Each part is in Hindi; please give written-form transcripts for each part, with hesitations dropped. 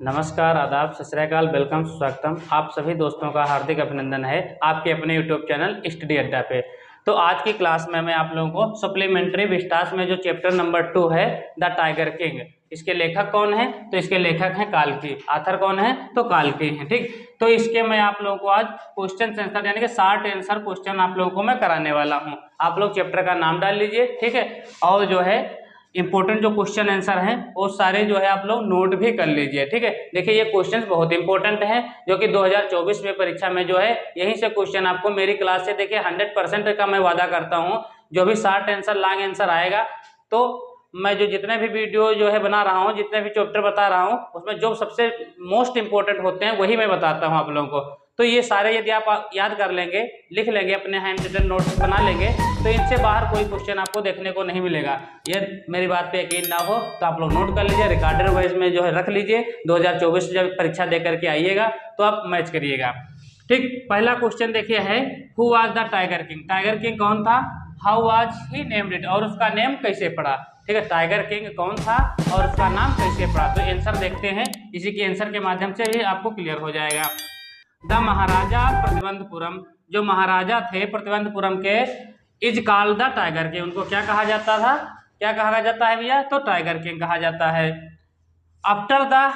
नमस्कार, आदाब, सत श्री अकाल, वेलकम, स्वागतम। आप सभी दोस्तों का हार्दिक अभिनंदन है आपके अपने यूट्यूब चैनल स्टडी अड्डा पे। तो आज की क्लास में मैं आप लोगों को सप्लीमेंट्री विस्टास में जो चैप्टर नंबर 2 है द टाइगर किंग, इसके लेखक कौन है? तो इसके लेखक हैं काल्की। आथर कौन है? तो काल्की है। ठीक, तो इसके मैं आप लोगों को आज क्वेश्चन आंसर यानी कि शॉर्ट आंसर क्वेश्चन आप लोगों को मैं कराने वाला हूँ। आप लोग चैप्टर का नाम डाल लीजिए, ठीक है, और जो है इंपॉर्टेंट जो क्वेश्चन आंसर हैं वो सारे जो है आप लोग नोट भी कर लीजिए। ठीक है, देखिए ये क्वेश्चंस बहुत इंपॉर्टेंट हैं जो कि 2024 में परीक्षा में जो है यहीं से क्वेश्चन आपको मेरी क्लास से देखिए 100% का मैं वादा करता हूं। जो भी शॉर्ट आंसर लॉन्ग आंसर आएगा तो मैं जो जितने भी वीडियो जो है बना रहा हूं, जितने भी चैप्टर बता रहा हूं, उसमें जो सबसे मोस्ट इंपॉर्टेंट होते हैं वही मैं बताता हूं आप लोगों को। तो ये सारे यदि आप याद कर लेंगे, लिख लेंगे, अपने हैंड रिटन नोट्स बना लेंगे तो इनसे बाहर कोई क्वेश्चन आपको देखने को नहीं मिलेगा। ये मेरी बात पे यकीन ना हो तो आप लोग नोट कर लीजिए, रिकॉर्डर वाइज में जो है रख लीजिए। 2024 जब परीक्षा दे करके आइएगा तो आप मैच करिएगा। ठीक, पहला क्वेश्चन देखिए है who was the tiger king. Tiger king कौन था? How was he named it, और उसका नेम कैसे पड़ा? ठीक है, टाइगर किंग कौन था और उसका नाम कैसे पड़ा? तो आंसर देखते हैं, इसी के आंसर के माध्यम से भी आपको क्लियर हो जाएगा। द महाराजा प्रतिबंधपुरम, जो महाराजा थे प्रतिबंधपुरम के, is called the tiger king, उनको क्या कहा जाता था? क्या कहा जाता है भैया? तो टाइगर किंग कहा जाता है। After the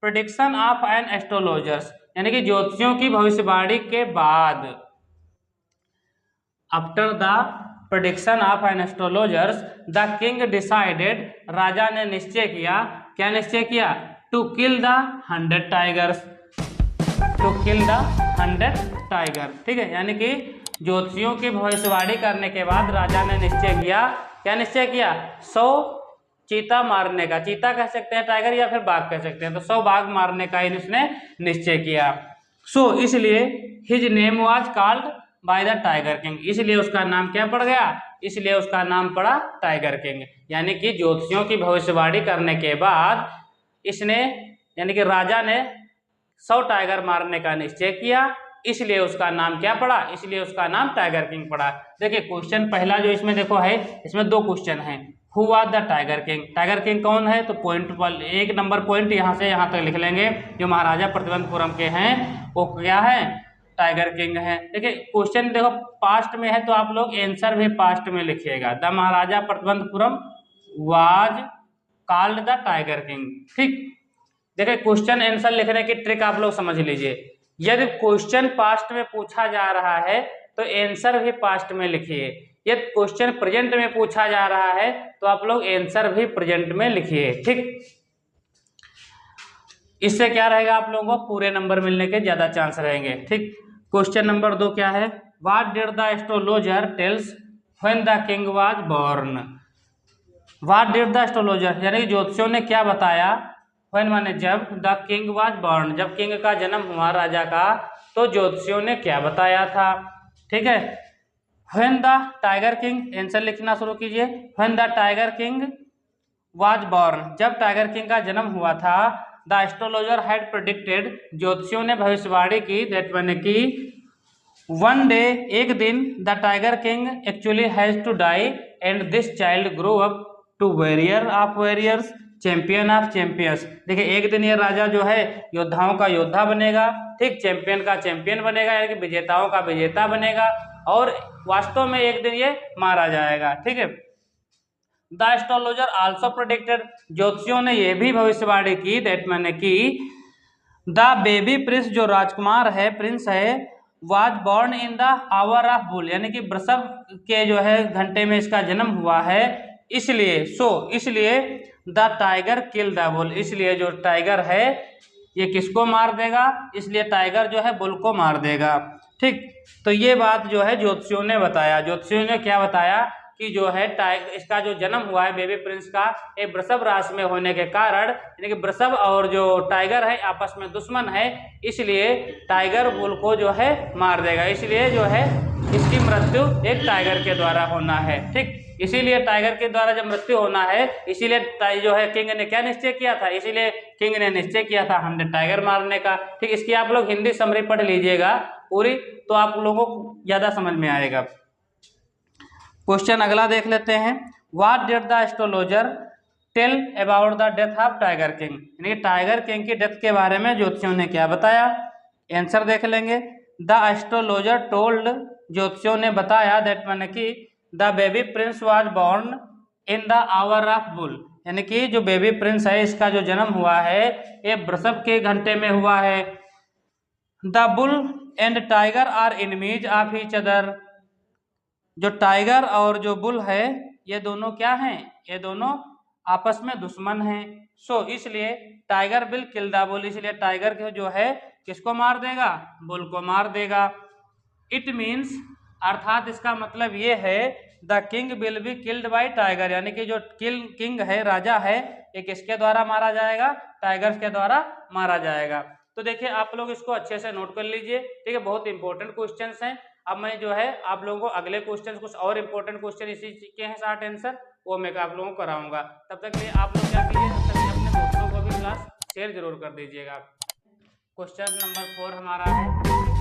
prediction of an astrologers, यानी कि ज्योतिषियों की भविष्यवाणी के बाद, after the prediction of an astrologers the king decided, राजा ने निश्चय किया, क्या निश्चय किया? To kill the 100 tigers, to kill the 100 tiger. ठीक है, यानी कि ज्योतिषियों की भविष्यवाणी करने के बाद राजा ने निश्चय किया, क्या निश्चय किया? 100 चीता मारने का। चीता कह सकते हैं टाइगर या फिर बाघ कह सकते हैं, तो 100 बाघ मारने का इसने निश्चय किया। सो इसलिए his name was called by the tiger king, इसलिए उसका नाम क्या पड़ गया? इसलिए उसका नाम पड़ा टाइगर किंग। यानी कि ज्योतिषियों की भविष्यवाणी करने के बाद इसने यानी कि राजा ने 100 टाइगर मारने का निश्चय किया, इसलिए उसका नाम क्या पड़ा? इसलिए उसका नाम टाइगर किंग पड़ा। देखिए क्वेश्चन पहला जो इसमें देखो है, इसमें 2 क्वेश्चन हैं। Who was the tiger king, tiger king कौन है? तो पॉइंट पर 1 नंबर पॉइंट यहाँ से यहाँ तक लिख लेंगे। जो महाराजा प्रतिबंधपुरम के हैं वो क्या है? टाइगर किंग है। देखिए क्वेश्चन देखो पास्ट में है तो आप लोग आंसर भी पास्ट में लिखिएगा। The Maharaja Pratibandapuram was called the tiger king. ठीक, देखिए क्वेश्चन आंसर लिखने की ट्रिक आप लोग समझ लीजिए। यदि क्वेश्चन पास्ट में पूछा जा रहा है तो आंसर भी पास्ट में लिखिए। यदि क्वेश्चन प्रेजेंट में पूछा जा रहा है तो आप लोग आंसर भी प्रेजेंट में लिखिए। ठीक, इससे क्या रहेगा? आप लोगों को पूरे नंबर मिलने के ज्यादा चांस रहेंगे। ठीक, क्वेश्चन नंबर 2 क्या है? What did the astrologer tells when the king was born. What did the astrologer, यानी ज्योतिषियों ने क्या बताया? व्हेन माने जब, द किंग वाज बॉर्न, जब किंग का जन्म हुआ राजा का, तो ज्योतिषियों ने क्या बताया था? ठीक है, when the tiger king, answer लिखना शुरू कीजिए। When the tiger king was born, जब टाइगर किंग का जन्म हुआ था, द एस्ट्रोलॉजर हैड प्रेडिक्टेड, ज्योतिषियों ने भविष्यवाणी की, दैट माने कि वन डे, एक दिन, the tiger king actually has to die and this child grow up to warrior of warriors, champion of champions. देखिए एक दिन ये राजा जो है योद्धाओं का योद्धा बनेगा, ठीक, चैंपियन का चैंपियन बनेगा, यानी कि विजेताओं का विजेता बनेगा, और वास्तव में एक दिन ये मारा जाएगा। ठीक है, द एस्ट्रोलॉजर आल्सो प्रेडिक्टेड, ज्योतिषियों ने यह भी भविष्यवाणी की, दैट माने कि द बेबी प्रिंस, जो राजकुमार है, प्रिंस है, was born in the hour of bull, यानी कि वृषभ के जो है घंटे में इसका जन्म हुआ है, इसलिए इसलिए the tiger kill the bull, इसलिए जो टाइगर है ये किसको मार देगा? इसलिए टाइगर जो है बुल को मार देगा। ठीक, तो ये बात जो है ज्योतिषियों ने बताया। ज्योतिषियों ने क्या बताया कि जो है इसका जो जन्म हुआ है बेबी प्रिंस का, एक वृषभ राशि में होने के कारण, यानी कि वृषभ और जो टाइगर है आपस में दुश्मन है, इसलिए टाइगर बुल को जो है मार देगा, इसलिए जो है इसकी मृत्यु एक टाइगर के द्वारा होना है। ठीक, इसीलिए टाइगर के द्वारा जब मृत्यु होना है, इसीलिए जो है किंग ने क्या निश्चय किया था? इसीलिए किंग ने निश्चय किया था 100 टाइगर मारने का। ठीक, इसकी आप लोग हिंदी समरी पढ़ लीजिएगा पूरी, तो आप लोगों को ज्यादा समझ में आएगा। क्वेश्चन अगला देख लेते हैं। What did the astrologer tell about the death of tiger king, यानी कि टाइगर किंग की डेथ के बारे में ज्योतिषियों ने क्या बताया। आंसर देख लेंगे। द एस्ट्रोलॉजर टोल्ड, ज्योतिषियों ने बताया दैट माने कि the baby prince was born in the hour of bull, यानी कि जो बेबी प्रिंस है इसका जो जन्म हुआ है ये वृषभ के घंटे में हुआ है। The bull and tiger are enemies of each other, जो टाइगर और जो बुल है ये दोनों क्या हैं, ये दोनों आपस में दुश्मन हैं। सो इसलिए tiger will kill the bull, इसलिए टाइगर जो है किसको मार देगा, बुल को मार देगा। इट मीन्स, अर्थात इसका मतलब ये है the king will be killed by Tiger, यानी कि जो किंग है, राजा है, ये किसके द्वारा मारा जाएगा, टाइगर्स के द्वारा मारा जाएगा। तो देखिए आप लोग इसको अच्छे से नोट कर लीजिए, ठीक है, बहुत इंपॉर्टेंट क्वेश्चंस हैं। अब मैं जो है आप लोगों को अगले क्वेश्चन, कुछ और इंपॉर्टेंट क्वेश्चन इसी के हैं शॉर्ट आंसर, वो मैं आप लोगों को कराऊंगा। तब तक लिए आप लोग क्या कीजिए, तब तक अपने दोस्तों को भी क्लास शेयर जरूर कर दीजिएगा। क्वेश्चन नंबर 4 हमारा है,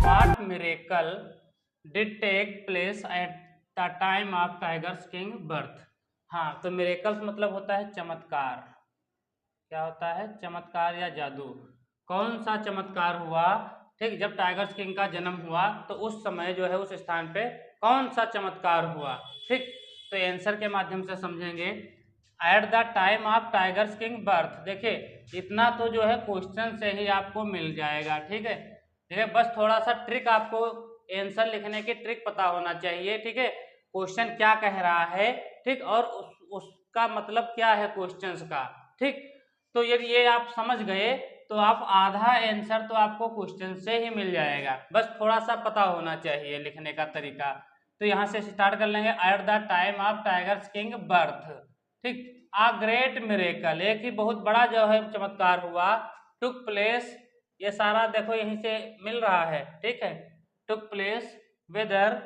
what miracle did take place at the time of tigers king birth. हाँ, तो मिरेकल्स मतलब होता है चमत्कार, क्या होता है, चमत्कार या जादू। कौन सा चमत्कार हुआ, ठीक, जब टाइगर्स किंग का जन्म हुआ तो उस समय जो है उस स्थान पे कौन सा चमत्कार हुआ, ठीक। तो आंसर के माध्यम से समझेंगे। Eight the time of tigers king birth, देखिए इतना तो जो है क्वेश्चन से ही आपको मिल जाएगा, ठीक है। देखिए बस थोड़ा सा ट्रिक, आपको आंसर लिखने की ट्रिक पता होना चाहिए, ठीक है, क्वेश्चन क्या कह रहा है, ठीक, और उसका मतलब क्या है क्वेश्चंस का, ठीक। तो यदि ये आप समझ गए तो आप आधा आंसर तो आपको क्वेश्चन से ही मिल जाएगा, बस थोड़ा सा पता होना चाहिए लिखने का तरीका। तो यहाँ से स्टार्ट कर लेंगे। Eight the time of tigers king birth, ठीक, आ ग्रेट मिरेकल, एक ही बहुत बड़ा जो है चमत्कार हुआ, टुक प्लेस, ये सारा देखो यहीं से मिल रहा है, ठीक है, took place whether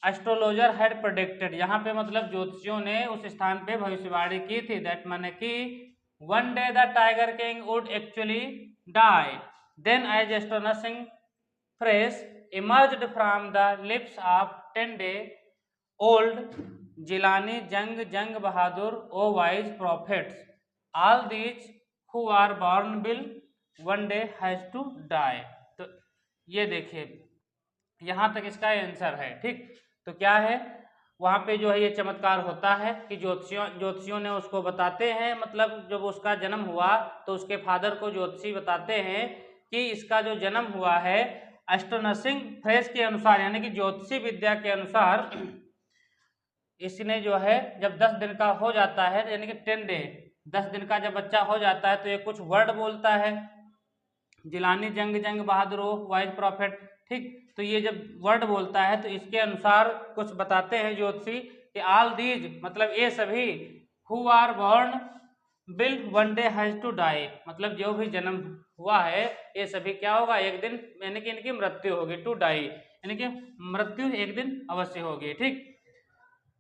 astrologer had predicted, यहाँ पे मतलब ज्योतिषियों ने उस स्थान पे भविष्यवाणी की थी, दैट माने कि one day the tiger king would actually die, then as astonishing phrase emerged from the lips of 10-day-old Jilani Jang Bahadur, O wise prophets, all these who are born will one day has to die। तो ये देखिए यहाँ तक इसका आंसर है, ठीक। तो क्या है, वहाँ पे जो है ये चमत्कार होता है कि ज्योतिषियों ने उसको बताते हैं, मतलब जब उसका जन्म हुआ तो उसके फादर को ज्योतिषी बताते हैं कि इसका जो जन्म हुआ है एस्ट्रोनॉसिंग फ्रेज के अनुसार, यानी कि ज्योतिषी विद्या के अनुसार, इसने जो है जब 10 दिन का हो जाता है, यानी कि 10 डे, 10 दिन का जब बच्चा हो जाता है तो ये कुछ वर्ड बोलता है, जिलानी जंग बहादुर वाइज प्रॉफिट, ठीक। तो ये जब वर्ड बोलता है तो इसके अनुसार कुछ बताते हैं ज्योतिषी कि ऑल दीज, मतलब ये सभी, who are born will one day has to die, मतलब जो भी जन्म हुआ है ये सभी क्या होगा, एक दिन, यानी कि इनकी मृत्यु होगी, टू डाई यानी कि मृत्यु एक दिन अवश्य होगी, ठीक।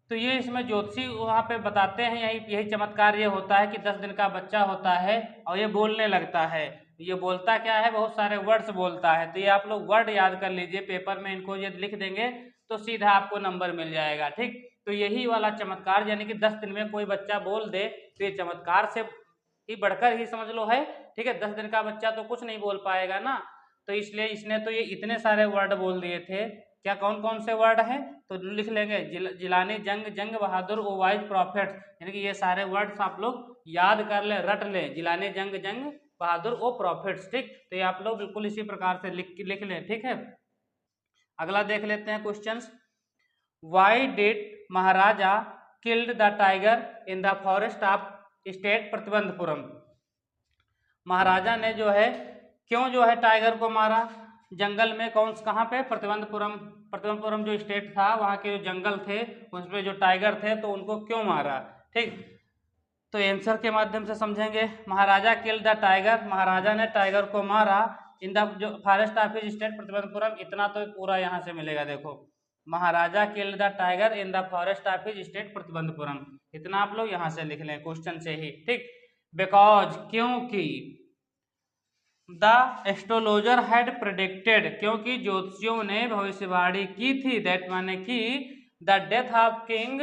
तो ये इसमें ज्योतिषी वहाँ पे बताते हैं, यही चमत्कार ये होता है कि 10 दिन का बच्चा होता है और ये बोलने लगता है। ये बोलता क्या है, बहुत सारे वर्ड्स बोलता है। तो ये आप लोग वर्ड याद कर लीजिए, पेपर में इनको ये लिख देंगे तो सीधा आपको नंबर मिल जाएगा, ठीक। तो यही वाला चमत्कार, यानी कि 10 दिन में कोई बच्चा बोल दे तो ये चमत्कार से ही बढ़कर ही समझ लो है, ठीक है। 10 दिन का बच्चा तो कुछ नहीं बोल पाएगा ना, तो इसलिए इसने तो ये इतने सारे वर्ड बोल दिए थे। क्या कौन कौन से वर्ड हैं, तो लिख लेंगे, जिलानी जंग बहादुर ओ वाइज प्रॉफिट, यानी कि ये सारे वर्ड्स आप लोग याद कर ले, रट ले, जिलानी जंग बहादुर ओ प्रॉफिट्स, ठीक। तो ये आप लोग बिल्कुल इसी प्रकार से लिख लें, ठीक है। अगला देख लेते हैं questions. Why did Maharaja killed the tiger in the forest of state Pratibandhapuram, Maharaja ने जो है क्यों जो है टाइगर को मारा, जंगल में, कहाँ पे, प्रतिबंधपुरम जो स्टेट था वहाँ के जो जंगल थे उसमें जो टाइगर थे तो उनको क्यों मारा, ठीक। तो आंसर के माध्यम से समझेंगे। महाराजा किल द टाइगर, महाराजा ने टाइगर को मारा इन द जो फॉरेस्ट ऑफ स्टेट प्रतिबंधपुरम, इतना तो पूरा यहाँ से मिलेगा, देखो, Maharaja kill the tiger in the forest of state Pratibandhapuram, इतना आप लोग यहाँ से लिख लें क्वेश्चन से ही, ठीक। बिकॉज, क्योंकि, द एस्ट्रोलॉजर हैड प्रेडिक्टेड, क्योंकि ज्योतिषियों ने भविष्यवाणी की थी, दैट माने कि the death of king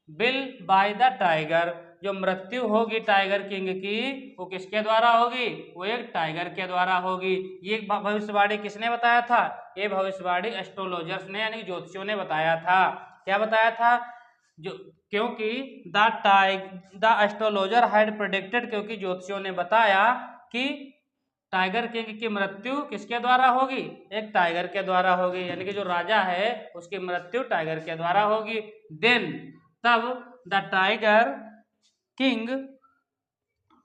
bill by the tiger, जो मृत्यु होगी टाइगर किंग की वो किसके द्वारा होगी, वो एक टाइगर के द्वारा होगी। ये भविष्यवाणी किसने बताया था, ये भविष्यवाणी एस्ट्रोलॉजर्स ने यानी ज्योतिषियों ने बताया था। क्या बताया था, जो क्योंकि द एस्ट्रोलॉजर हैड प्रेडिक्टेड, क्योंकि ज्योतिषियों ने बताया कि टाइगर किंग की मृत्यु किसके द्वारा होगी, एक टाइगर के द्वारा होगी, यानी कि जो राजा है उसकी मृत्यु टाइगर के द्वारा होगी। देन तब द टाइगर किंग,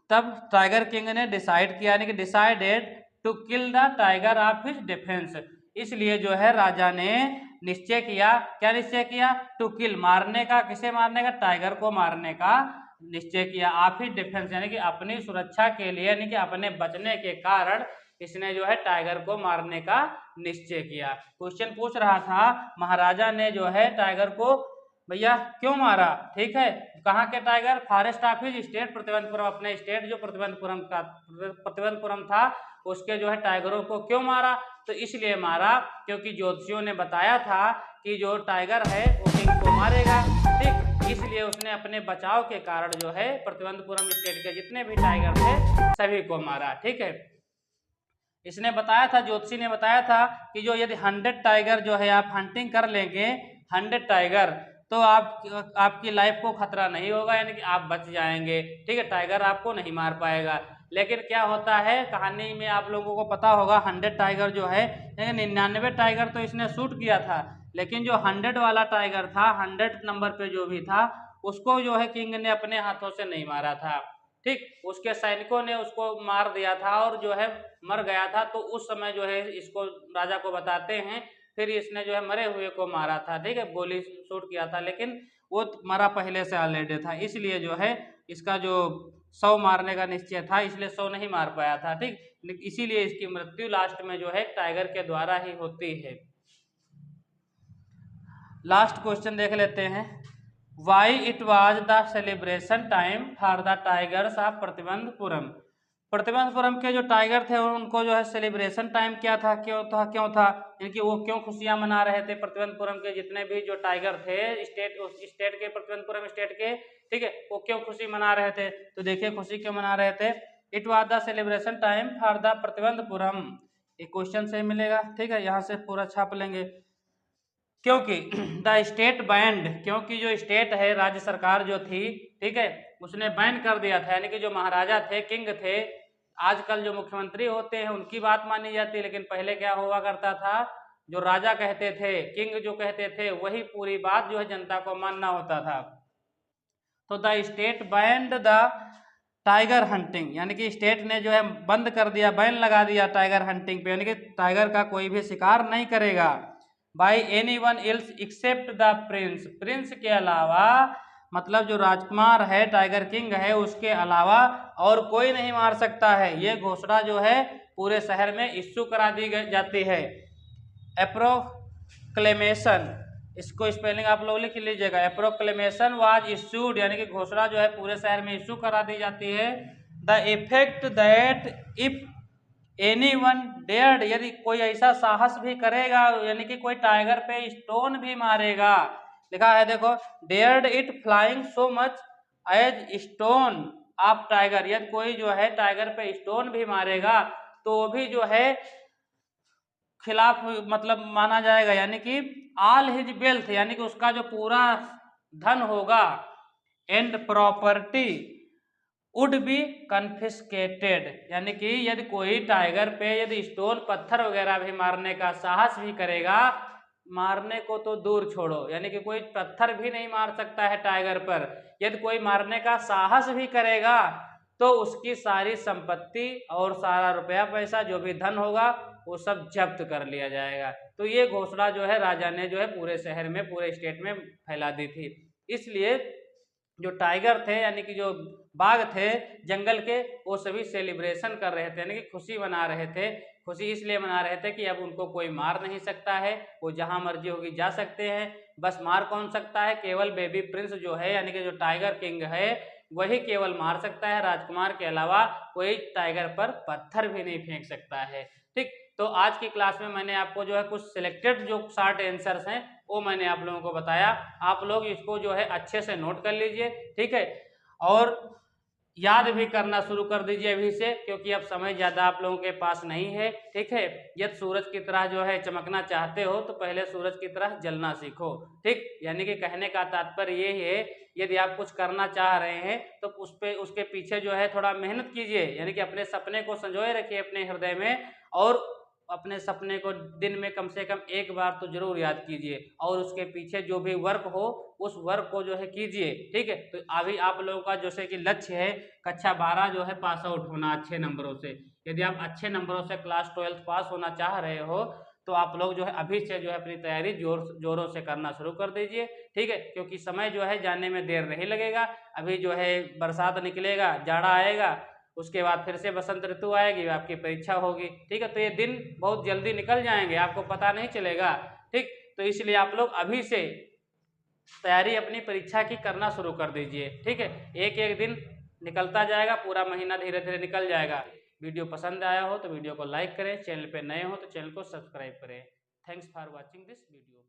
तब टाइगर किंग ने डिसाइड किया, यानी कि decided to kill the tiger of his defence, इसलिए जो है राजा ने निश्चय किया, क्या निश्चय किया, टू किल मारने का, किसे मारने का, टाइगर को मारने का निश्चय किया। आप ही डिफेंस यानी कि अपनी सुरक्षा के लिए, यानी कि अपने बचने के कारण इसने जो है टाइगर को मारने का निश्चय किया। क्वेश्चन पूछ रहा था महाराजा ने जो है टाइगर को भैया क्यों मारा, ठीक है, कहाँ के tiger, forest of his state Pratibandapuram, अपने स्टेट जो प्रतिबंधपुरम था उसके जो है टाइगरों को क्यों मारा, तो इसलिए मारा क्योंकि ज्योतिषियों ने बताया था कि जो टाइगर है वो किंग को मारेगा, ठीक, इसलिए उसने अपने बचाव के कारण जो है प्रतिबंधपुरम स्टेट के जितने भी टाइगर थे सभी को मारा, ठीक है। इसने बताया था, ज्योतिषी ने बताया था कि जो यदि 100 टाइगर जो है आप हंटिंग कर लेंगे 100 टाइगर, तो आपकी लाइफ को खतरा नहीं होगा, यानी कि आप बच जाएंगे, ठीक है, टाइगर आपको नहीं मार पाएगा। लेकिन क्या होता है कहानी में आप लोगों को पता होगा 100 टाइगर जो है, 99 टाइगर तो इसने शूट किया था, लेकिन जो 100 वाला टाइगर था 100 नंबर पे जो भी था उसको जो है किंग ने अपने हाथों से नहीं मारा था, ठीक, उसके सैनिकों ने उसको मार दिया था और जो है मर गया था। तो उस समय जो है इसको राजा को बताते हैं, फिर इसने जो है मरे हुए को मारा था, ठीक है, गोली शूट किया था, लेकिन वो मरा पहले से ऑलरेडी था, इसलिए जो है इसका जो 100 मारने का निश्चय था इसलिए 100 नहीं मार पाया था, ठीक, इसीलिए इसकी मृत्यु लास्ट में जो है टाइगर के द्वारा ही होती है। लास्ट क्वेश्चन देख लेते हैं, why it was the celebration time for the tigers of Pratibandapuram, Pratibandapuram के जो टाइगर थे उनको जो है सेलिब्रेशन टाइम क्या था, क्यों था, इनकी वो क्यों खुशियां मना रहे थे, प्रतिबंधपुरम के जितने भी जो टाइगर थे स्टेट के प्रतिबंधपुरम स्टेट के, ठीक है, वो क्यों खुशी मना रहे थे, तो देखिए खुशी क्यों मना रहे थे, it was the celebration time for the Pratibandapuram, एक क्वेश्चन से मिलेगा, ठीक है, यहाँ से पूरा छाप लेंगे, क्योंकि द स्टेट बैंड, क्योंकि जो स्टेट है राज्य सरकार जो थी, ठीक है, उसने बैन कर दिया था, यानी कि जो महाराजा थे किंग थे, आजकल जो मुख्यमंत्री होते हैं उनकी बात मानी जाती है, लेकिन पहले क्या हुआ करता था, जो राजा कहते थे, किंग जो कहते थे वही पूरी बात जो है जनता को मानना होता था। तो the state band the tiger hunting, यानी कि स्टेट ने जो है बंद कर दिया, बैन लगा दिया टाइगर हंटिंग पे, यानी कि टाइगर का कोई भी शिकार नहीं करेगा by any one else except the Prince, Prince के अलावा, मतलब जो राजकुमार है टाइगर किंग है उसके अलावा और कोई नहीं मार सकता है, ये घोषणा जो है पूरे शहर में इश्यू करा दी जाती है। एप्रोक्लेमेशन, इसको स्पेलिंग आप लोग लिख लीजिएगा, एप्रोक्लेमेशन वाज इश्यूड, यानी कि घोषणा जो है पूरे शहर में इश्यू करा दी जाती है। The effect that if any one dared, यदि कोई ऐसा साहस भी करेगा, यानी कि कोई टाइगर पे स्टोन भी मारेगा, लिखा है देखो, dared it flying so much as stone of tiger, यदि कोई जो है टाइगर पे स्टोन भी मारेगा तो वो भी जो है खिलाफ मतलब माना जाएगा, यानी कि ऑल हिज वेल्थ, यानी कि उसका जो पूरा धन होगा and property would be confiscated, यानी कि यदि कोई टाइगर पे यदि स्टोन पत्थर वगैरह भी मारने का साहस भी करेगा, मारने को तो दूर छोड़ो, यानी कि कोई पत्थर भी नहीं मार सकता है टाइगर पर, यदि कोई मारने का साहस भी करेगा तो उसकी सारी संपत्ति और सारा रुपया पैसा जो भी धन होगा वो सब जब्त कर लिया जाएगा। तो ये घोषणा जो है राजा ने जो है पूरे शहर में पूरे स्टेट में फैला दी थी, इसलिए जो टाइगर थे यानी कि जो बाघ थे जंगल के वो सभी सेलिब्रेशन कर रहे थे, यानी कि खुशी मना रहे थे। खुशी इसलिए मना रहे थे कि अब उनको कोई मार नहीं सकता है, वो जहां मर्जी होगी जा सकते हैं, बस मार कौन सकता है, केवल बेबी प्रिंस जो है यानी कि जो टाइगर किंग है वही केवल मार सकता है, राजकुमार के अलावा कोई टाइगर पर पत्थर भी नहीं फेंक सकता है। ठीक, तो आज की क्लास में मैंने आपको जो है कुछ सिलेक्टेड जो शॉर्ट आंसर्स हैं वो मैंने आप लोगों को बताया, आप लोग इसको जो है अच्छे से नोट कर लीजिए, ठीक है। और याद भी करना शुरू कर दीजिए अभी से, क्योंकि अब समय ज़्यादा आप लोगों के पास नहीं है। ठीक है, यदि सूरज की तरह जो है चमकना चाहते हो तो पहले सूरज की तरह जलना सीखो। ठीक, यानी कि कहने का तात्पर्य ये है, यदि आप कुछ करना चाह रहे हैं तो उसके पीछे जो है थोड़ा मेहनत कीजिए, यानी कि अपने सपने को संजोए रखिए अपने हृदय में, और अपने सपने को दिन में कम से कम एक बार तो जरूर याद कीजिए, और उसके पीछे जो भी वर्क हो उस वर्क को जो है कीजिए। ठीक है, तो अभी आप लोगों का जैसे कि लक्ष्य है कक्षा 12 जो है पास आउट होना अच्छे नंबरों से। यदि आप अच्छे नंबरों से क्लास 12 पास होना चाह रहे हो तो आप लोग जो है अभी से जो है अपनी तैयारी जोरों से करना शुरू कर दीजिए। ठीक है, क्योंकि समय जो है जाने में देर नहीं लगेगा। अभी जो है बरसात निकलेगा, जाड़ा आएगा, उसके बाद फिर से बसंत ऋतु आएगी, आपकी परीक्षा होगी। ठीक है, तो ये दिन बहुत जल्दी निकल जाएंगे, आपको पता नहीं चलेगा। ठीक, तो इसलिए आप लोग अभी से तैयारी अपनी परीक्षा की करना शुरू कर दीजिए। ठीक है, एक एक दिन निकलता जाएगा, पूरा महीना धीरे धीरे निकल जाएगा। वीडियो पसंद आया हो तो वीडियो को लाइक करें, चैनल पे नए हो तो चैनल को सब्सक्राइब करें। Thanks for watching this video.